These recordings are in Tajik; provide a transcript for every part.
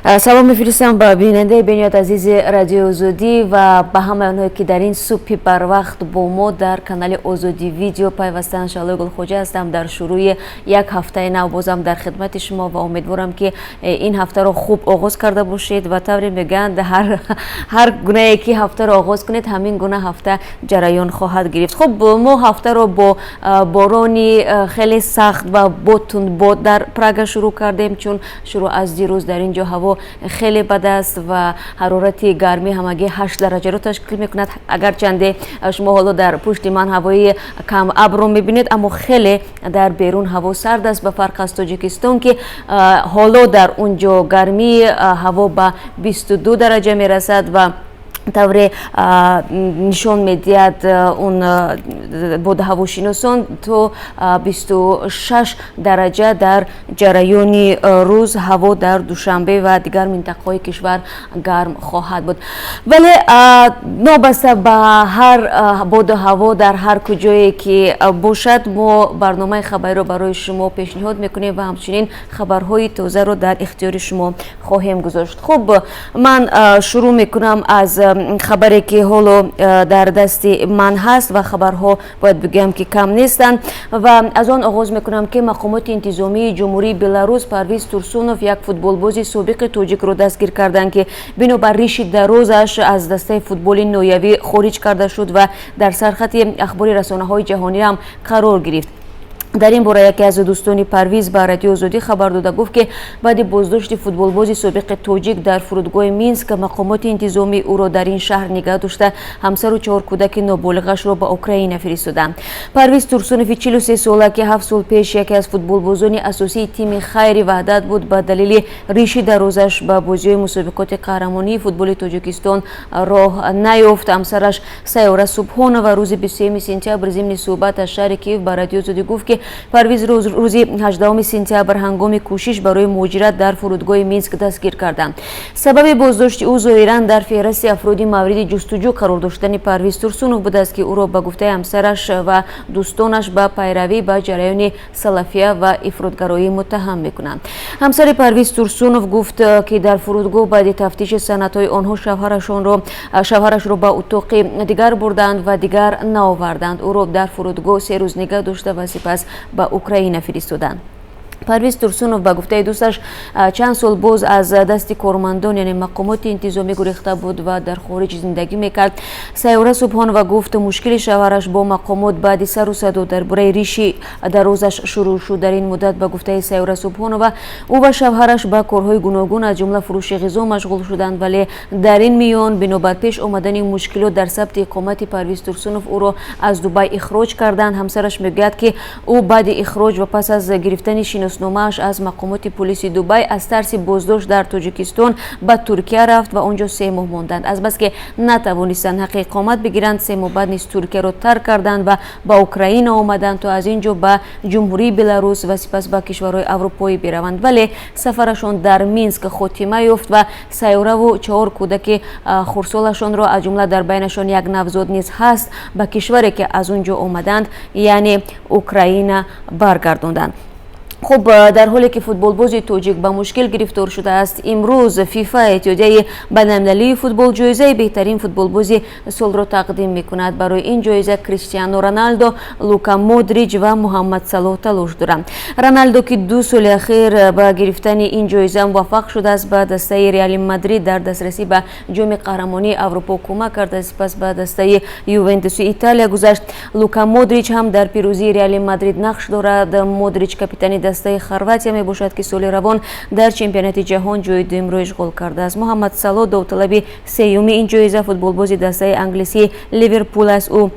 سلام میفرستم به بیننده بینیات عزیز رادیو آزادی و به همه آنهایی که در این صبح بر وقت با ما در کانال آزادی ویدیو پیوستن. شالای گلخوجه هستم در شروع یک هفته نو بازم در خدمت شما و امیدوارم که این هفته رو خوب آغاز کرده باشید و طوری میگن هر گونه که هفته رو آغاز کنید همین گونه هفته جریان خواهد گرفت. خب ما هفته رو با بارانی خیلی سخت و باد در پراگ شروع کردیم، چون شروع از دیروز در اینجا هوا خیلی بد است و حرارت گرمی همگی 8 درجه رو تشکیل میکند. اگرچه شما حالا در پشت من هوای کم ابر رو میبینید، اما خیلی در بیرون هوا سرد است، به فرق از تاجیکستان که حالا در اونجا گرمی هوا به 22 درجه میرسد و طور نشان میدهد اون بود هواشناسان تو 26 درجه در جریان روز هوا در دوشنبه و دیگر منطقه‌های کشور گرم خواهد بود. ولی نابسته به هر بود هوا در هر کجایی که باشد، ما برنامه خبری رو برای شما پیشنهاد میکنیم و همچنین خبرهای تازه رو در اختیار شما خواهیم گذاشت. خب من شروع میکنم از خبری که حالا در دست من هست و خبرها باید بگم که کم نیستند و از آن آغاز میکنم که مقامات انتظامی جمهوری بلاروس پرویز تورسونوف یک فوتبالباز سابق تاجیک رو دستگیر کردند که بنابر ریش درازش از دسته فوتبال نویوی خارج کرده شد و در سرخط اخباری رسانه‌های جهانی هم قرار گرفت. در این باره یکی از دوستان پرویز به رادیو آزادی خبر داده گفت که بعد بازداشت فوتبالباز سابق تاجیک در فرودگاه مینسک، مقامات انتظامی او را در این شهر نگه داشته همسر و 4 کودک نابالغش را به اوکراین فرستادند. پرویز تورسونوف 43 ساله که 7 سال پیش یکی از فوتبالبازان اساسی تیم خیر وحدت بود، به دلیل ریش درازش به بازی مسابقات قهرمانی فوتبال تاجیکستان راه نیافت. همسرش سیاره صبحانه و روز 23 سپتامبر ضمن صحبت از شهر کیف به رادیو آزادی گفت که پرویز روز 18 سپتامبر هنگام کوشش برای مهاجرت در فرودگاه مینسک دستگیر کردند. سبب بازداشت او ظاهرا در فهرست افرادی مورد جستجو قرار داشتن پرویز تورسونوف بوده است که او را به گفته همسرش و دوستانش به پیروی به جریان سلفیه و افراطگرایی متهم میکنند. همسر پرویز تورسونوف گفت که در فرودگاه بعد تفتیش سندهای آنها شوهرش را به اتاق دیگر بردند و دیگر نآوردند. او را در فرودگاه 3 روز نگه داشته و سپس به اوکراین فرستادند. پرویز تورسونوف به گفته دوستش چند سال باز از دست کارمندان یعنی مقامات انتظامی گریخته بود و در خارج زندگی میکرد. سیاره صبحان و گفت مشکل شوهرش با مقامات بعد سر و صدا درباره ریشی درازش شروع شد. در این مدت به گفته سیاره صبحان و او و شوهرش به کارهای گوناگون از جمله فروش غذا مشغول شدند، ولی در این میان بنابر پیش آمدن مشکلات در ثبت اقامت پرویز تورسونوف او را از دبی اخراج کردند. همسرش میگوید که او بعد اخراج و پس از گرفتن شناسنامه‌اش از مقامات پلیس دبی از ترس بازداشت در تاجیکستان به ترکیه رفت و آنجا 3 ماه ماندند. از بس که نتوانستند حق اقامت بگیرند، 3 ماه بعد نیز ترکیه را ترک کردند و به اوکراین آمدند تا از اینجا به جمهوری بلاروس و سپس به کشورهای اروپایی بروند، ولی سفرشان در مینسک خاتمه یافت و سیاره و 4 کودک خردسالشان را از جمله در بینشان یک نوزاد نیز هست به کشوری که از اونجا آمدند یعنی اوکراین برگرداندند. خب در حالی که فوتبالباز تاجیک به مشکل گرفتار شده است، امروز فیفا اتحادیه بین‌المللی فوتبال جایزه بهترین فوتبالباز سال را تقدیم میکند. برای این جایزه کریستیانو رونالدو، لوکا مودریچ و محمد صلاح تلاش دارند. رونالدو که 2 سال اخیر به گرفتن این جایزه موفق شده است، به دسته ریال مادرید در دسترسی به جام قهرمانی اروپا کمک کرده، سپس به دسته یوونتوس ایتالیا گذشت. لوکا مودریچ هم در پیروزی ریال مادرید نقش دارد. مودریچ کاپیتان دسته خرواتیا می باشد که سال روان در چمپیونات جهان جای دوم را اشغال کرده است. محمد صلاح داوطلب سوم این جایزه فوتبالباز دسته انگلیسی لیورپول است. او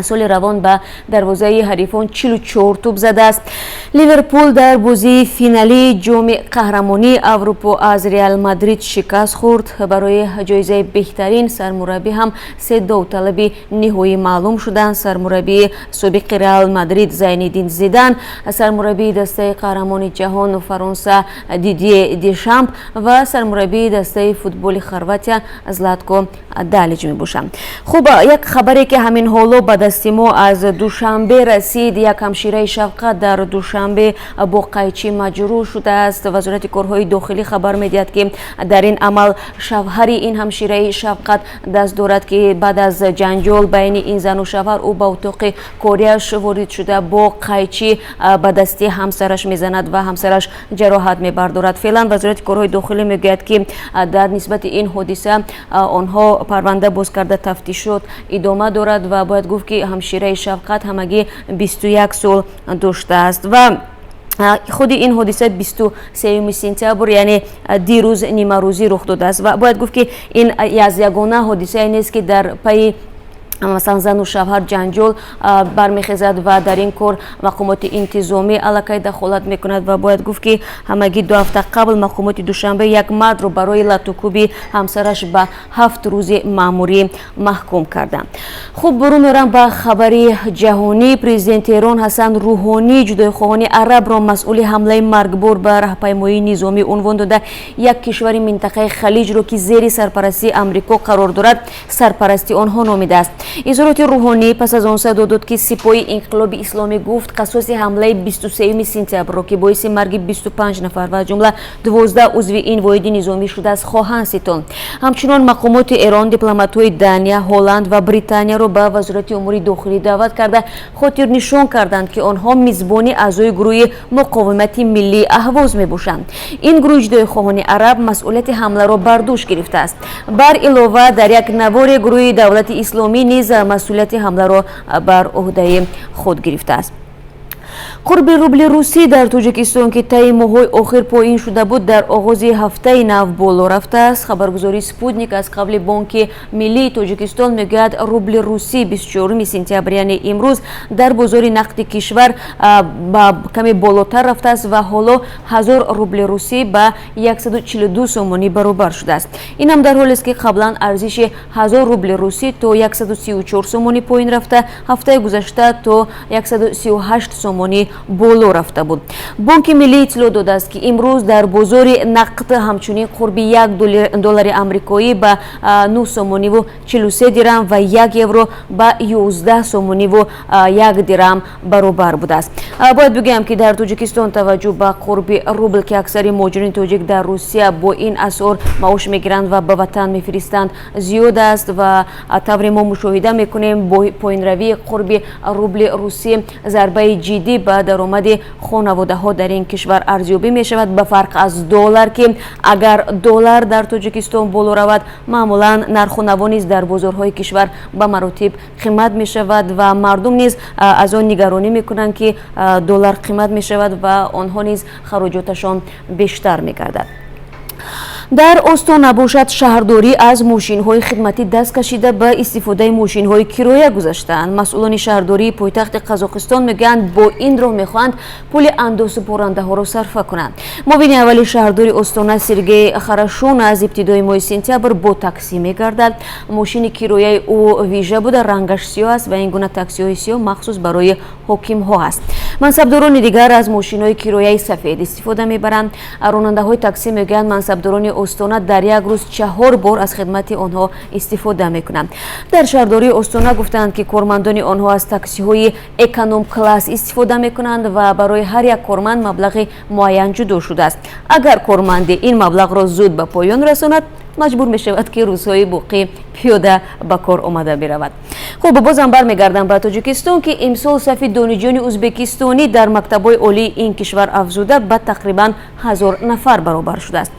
سال روان به دروازه حریفان 44 توپ زده است. لیورپول در بازی فینالی جام قهرمانی اروپا از ریال مادرید شکست خورد. برای جایزه بهترین سرمربی هم 3 داوطلب نهایی معلوم شدند. سرمربی سابق ریال مادرید زینالدین زیدان، سرمربی دسته قهرمان جهان فرانسه دیدیه دیشامپ و سرمربی دسته فوتبال خرواتیا زلاتکو دالیچ می باشند. خب یک خبری که همین حالا به دستی ما از دوشنبه رسید. یک همشیره شفقت در دوشنبه با قیچی مجروح شده است. وزارت کارهای داخلی خبر میدهد که در این عمل شوهر این همشیره شفقت دست دارد که بعد از جنجال بین این زن و شوهر او به اتاق کاریش وارد شده با قیچی به دستی همسرش میزند و همسرش جراحت میبردارد. فعلا وزارت کارهای داخلی میگوید که در نسبت این حادثه آنها پرونده باز کرده تفتیشات ادامه دارد و باید گفت که همشیره شفقت همگی 21 سال داشته است و خود این حادثه 23 سپتامبر یعنی دیروز نیمه روزی رخ داده است و باید گفت که این یگانه حادثه نیست که در پی مثلا زن و شوهر جنجال برمیخیزد و در این کار مقامات انتظامی علاقه دخالت میکند و باید گفت که همگی 2 هفته قبل مقامات دوشنبه یک مرد رو برای لطوکوبی همسرش به 7 روز مأموری محکوم کردند. خوب برو میرم به خبری جهانی. پرزیدنت ایران حسن روحانی جدایخواهان عرب را مسئول حمله مرگبار به راهپیمایی نظامی عنوان داده. یک کشور منطقه خلیج را که زیر سرپرستی امریکا قرار دارد سرپرستی آنها نامیده است. اظهارات روحانی پس از آن صدا داد که سپاه انقلاب اسلامی گفت قصاص حمله 23 سپتامبر را که باعث مرگ 25 نفر و از جمله 12 عضو این واحد نظامی شده است خواهند ستاند. همچنین مقامات ایران دیپلمات‌های دانیا، هلند و بریتانیا را به وزارت امور داخلی دعوت کرده خاطر نشان کردند که آنها میزبانی اعضای گروه مقاومت ملی اهواز میباشند. این گروه جدایخواهان عرب مسئولیت حمله را بر دوش گرفته است. بر علاوه در یک نوار گروه دولت اسلامی نیز مسئولیت حمله را بر عهده خود گرفته است. قرب روبل روسی در تاجیکستان که طی ماه‌های آخر پایین شده بود در آغاز هفته نو بالا رفته است. خبرگزاری سپوتنیک از قبل بانک ملی تاجیکستان میگوید روبل روسی 24 سپتامبر یعنی امروز در بازار نقد کشور با کمی بالاتر رفته است و حالا 1000 روبل روسی به 142 سومانی برابر شده است. این هم در حالی است که قبلا ارزش 1000 روبل روسی تا 134 سومانی پایین رفته، هفته گذشته تا 138 سومانی بالا رفته بود. بانک ملی اطلاع داده است که امروز در بازار نقد همچنین قرب 1 دلار آمریکایی به 9 سومانی و 43 درهم و 1 یورو به 11 سومانی و 1 درهم برابر بوده است. باید بگم که در تاجیکستان توجه به قرب روبل که اکثر مهاجرین تاجیک در روسیه با این اسعار معاش میگیرند و به وطن میفرستند زیاد است و طوری ما مشاهده میکنیم با پایین روی قرب روبل روسی ضربه جدی به درآمد خانواده ها در این کشور ارزیابی می شود، به فرق از دلار که اگر دلار در تاجیکستان بالا رود معمولا نرخ و نوا نیز در بازارهای کشور به مراتب قیمت می شود و مردم نیز از آن نگرانی می کنند که دلار قیمت می شود و آنها نیز خراجاتشان بیشتر می گردد. در استان نباشد شهرداری از ماشین‌های خدمتی دست کشیده به استفاده ماشین‌های کرایه گذاشتند. مسئولان شهرداری پایتخت قزاقستان میگویند با این راه میخواهند پول اندازه‌برنده‌ها را صرفه کنند. معاون اول شهرداری استان سرگئی خرشون از ابتدای ماه سپتامبر با تاکسی میگردد. ماشین کرایه او ویژه بوده، رنگش سیاه است و این گونه تاکسی‌های سیاه مخصوص برای حکیم‌ها است. منصبداران دیگر از ماشین‌های کرایه سفید استفاده میبرند. راننده‌های تاکسی میگویند منصبداران استان در یک روز 4 بار از خدمت آنها استفاده میکنند. در شهرداری استان گفتند که کارمندان آنها از تاکسی های اکونوم کلاس استفاده میکنند و برای هر یک کارمند مبلغ معین جدا شده است. اگر کارمند این مبلغ را زود به پایان رساند مجبور می شود که روزهای باقی پیاده به کار آمده برود. خب بازم برمیگردم به تاجیکستان که امسال صف دانشجویان ازبکستانی در مکتب‌های عالی این کشور افزوده به تقریبا 1000 نفر برابر شده است.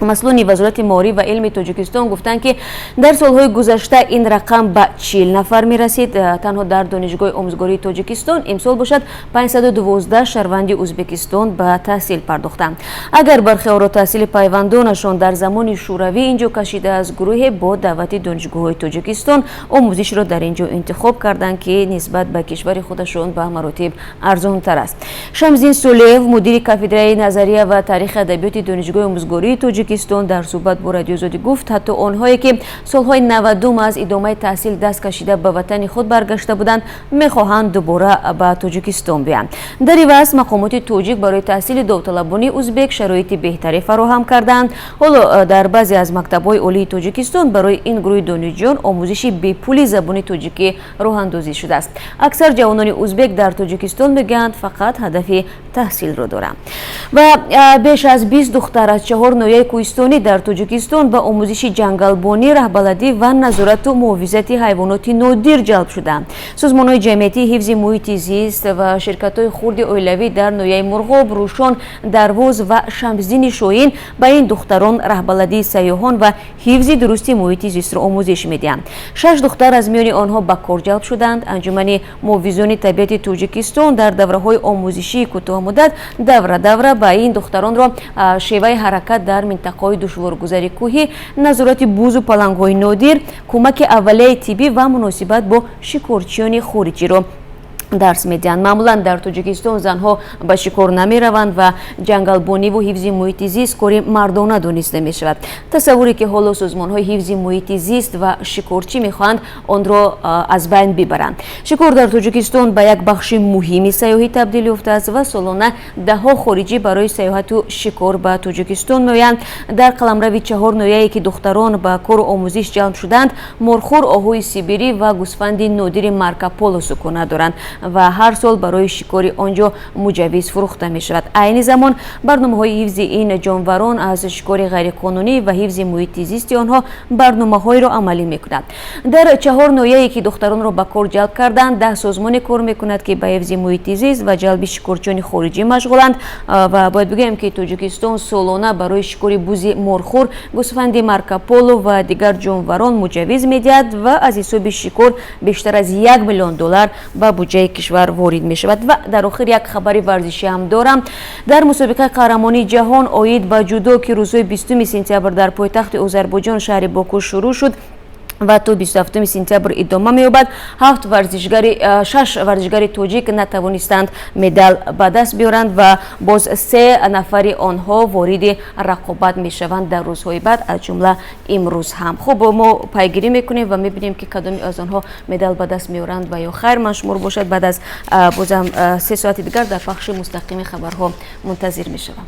مسئولان وزارت معارف و علم تاجیکستان گفتند که در سالهای گذشته این رقم به 40 نفر می رسید. تنها در دانشگاه آموزگاری تاجیکستان امسال باشد 512 شهروند ازبکستان به تحصیل پرداختند. اگر برخی آنها تحصیل پیوندانشان در زمان شوروی اینجا کشیده از گروه با دعوت دانشگاه‌های تاجیکستان آموزش را در اینجا انتخاب کردند که نسبت به کشور خودشان به مراتب ارزان تر است. شمزین سولیف مدیر کافدره نظریه و تاریخ ادبیات دانشگاه آموزگاری تاجیکستان тоҷикистон дар суҳбат бо радиои озодӣ гуфт ҳатто онҳое ки солҳои 90 аз идомаи таҳсил даст кашида ба ватани худ баргашта буданд мехоҳанд дубора ба тоҷикистон биёянд. дар иваз мақомоти тоҷик барои таҳсили довталабони узбек шароити беҳтаре фароҳам карданд. ҳоло дар баъзе аз мактабҳои олии тоҷикистон барои ин гурӯҳи донишҷӯён омӯзиши бепули забони тоҷикӣ роҳандозӣ шудааст. аксар ҷавонони узбек дар тоҷикистон мегӯянд фақат ҳадафи таҳсилро доранд. ва беш аз 20 духтар аз 4 ноҳияи кӯҳистонӣ дар тоҷикистон ба омӯзиши ҷангалбонӣ, раҳбаладӣ ва назорату муҳофизати ҳайвоноти нодир ҷалб шуданд. созмонҳои ҷамъиятии ҳифзи муҳити зист ва ширкатҳои хурди оилавӣ дар ноҳияи мурғоб, рӯшон, дарвоз ва шамсдини шоҳин ба ин духтарон раҳбаладии сайёҳон ва ҳифзи дурусти муҳити зистро омӯзиш медиҳанд. 6 духтар аз миёни онҳо ба кор ҷалб шуданд. анҷумани муҳофизони табиати тоҷикистон дар давраҳои омӯзишии кӯтоҳмуддат давра ба ин духтаронро шеваи ҳаракат дар минтақаҳои душворгузари кӯҳӣ, назорати бузу палангҳои нодир, кӯмаки аввалияи тиббӣ ва муносибат бо шикорчиёни хориҷиро дарс медиҳанд. маъмулан дар тоҷикистон занҳо ба шикор намераванд ва ҷангалбониву ҳифзи муҳити зист кори мардона дониста мешавад. тасаввуре ки ҳоло созмонҳои ҳифзи муҳити зист ва шикорчӣ мехоҳанд онро аз байн бибаранд. шикор дар тоҷикистон ба як бахши муҳими сайёҳӣ табдил ёфтааст ва солона даҳҳо хориҷӣ барои сайёҳату шикор ба тоҷикистон меоянд. дар қаламрави 4 ноҳияе ки духтарон ба кору омӯзиш ҷалб шуданд, морхӯр, оҳуи сибирӣ ва гӯсфанди нодири марка поло сукунат доранд ва ҳар сол барои шикори онҷо муҷаввиз фурӯхта мешавад. айни замон барномаҳои ҳифзи ин ҷонварон аз шикори ғайриқонунӣ ва ҳифзи муҳити зисти онҳо барномаҳоеро амалӣ мекунад. дар 4 ноҳияе ки духтаронро ба кор ҷалб карданд, 10 созмоне кор мекунад ки ба ҳифзи муҳити зист ва ҷалби шикорчиёни хориҷӣ машғуланд. ва бояд бигӯям ки тоҷикистон солона барои шикори бузи морхӯр, гӯсфанди марка поло ва дигар ҷонварон муҷаввиз медиҳад ва аз ҳисоби шикор бештар аз $1 миллион ба буҷаи кишвар ворид мешавад. ва дар охир як хабари варзишӣ ҳам дорам. дар мусобиқаи қаҳрамонии ҷаҳон оид ба ҷудо ки рӯзҳои 20 сентябр дар пойтахти Озарбойҷон шаҳри Боку шурӯъ шуд ва то 27 сентябр идома меёбад. 6 варзишгари тоҷик натавонистанд медал ба даст биёранд ва боз 3 нафари онҳо вориди рақобат мешаванд дар рӯзҳои баъд, аз ҷумла имрӯз ҳам. хуб, мо пайгирӣ мекунем ва мебинем ки кадоми аз онҳо медал ба даст меёранд ва ё хайр машмур бошад. баъд аз бозам 3 соати дигар дар пахши мустақими хабарҳо мунтазир мешавам.